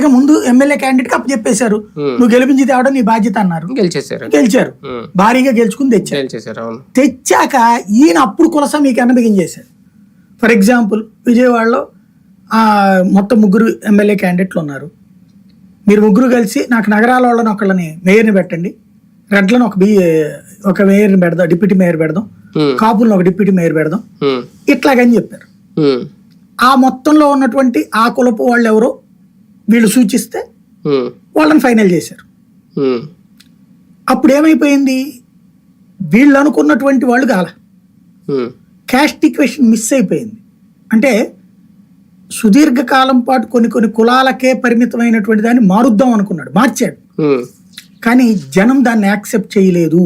ప్రజలు ముందు MLA candidate కి అప్పచెప్పేశారు, నువ్వు గెలిపించి తేవడం నీ బాధ్యత అన్నారు, గెలిచారు, భారీగా గెలుచుకుని తెచ్చారు. తెచ్చాక ఈయన అప్పుడు కుల సమీకరణ బిగించేశాడు. ఫర్ ఎగ్జాంపుల్ విజయవాడలో మొత్తం 3 ఎమ్మెల్యే క్యాండిడేట్లు ఉన్నారు, మీరు 3 కలిసి నాకు నగరాల వాళ్ళని ఒకళ్ళని మేయర్ని పెట్టండి, రెడ్లను ఒక మేయర్ని పెడదాం, డిప్యూటీ మేయర్ పెడదాం, కాపులను ఒక డిప్యూటీ మేయర్ పెడదాం, ఇట్లాగని చెప్పారు. ఆ మొత్తంలో ఉన్నటువంటి ఆ కులపు వాళ్ళు ఎవరో వీళ్ళు సూచిస్తే వాళ్ళని ఫైనల్ చేశారు. అప్పుడు ఏమైపోయింది, వీళ్ళు అనుకున్నటువంటి వాళ్ళు కాల, క్యాస్ట్ ఈక్వేషన్ మిస్ అయిపోయింది. అంటే సుదీర్ఘకాలం పాటు కొన్ని కులాలకే పరిమితమైనటువంటి దాన్ని మారుద్దాం అనుకున్నాడు, మార్చాడు, కానీ జనం దాన్ని యాక్సెప్ట్ చేయలేదు.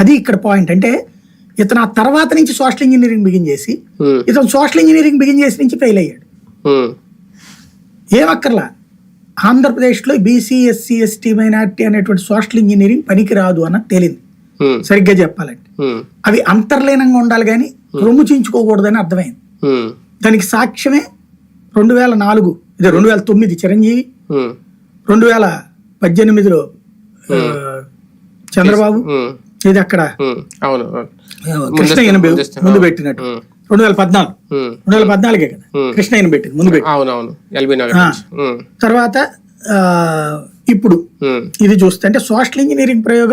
అది ఇక్కడ పాయింట్. అంటే ఇతను ఆ తర్వాత నుంచి సోషల్ ఇంజనీరింగ్ బిగిన్ చేసి, ఇతను సోషల్ ఇంజనీరింగ్ బిగిన్ చేసి నుంచి ఫెయిల్ అయ్యాడు. ఏమక్కర్లా, ఆంధ్రప్రదేశ్లో బీసీ ఎస్సీ ఎస్టీ మైనారిటీ అనేటువంటి సోషల్ ఇంజనీరింగ్ పనికి రాదు అన్నది తేలింది. సరిగ్గా చెప్పాలంటే అవి అంతర్లీనంగా ఉండాలి కానీ రొమ్ము చించుకోకూడదని అర్థమైంది. దానికి సాక్ష్యమే 2004, ఇది 2009 చిరంజీవి, 2018లో చంద్రబాబు, ఇది అక్కడ కృష్ణయ్యను ముందు పెట్టినట్టు 2014 కదా కృష్ణయ్యను పెట్టింది ముందు పెట్టి. తర్వాత ఇప్పుడు ఇది చూస్తే అంటే సోషల్ ఇంజనీరింగ్ ప్రయోగం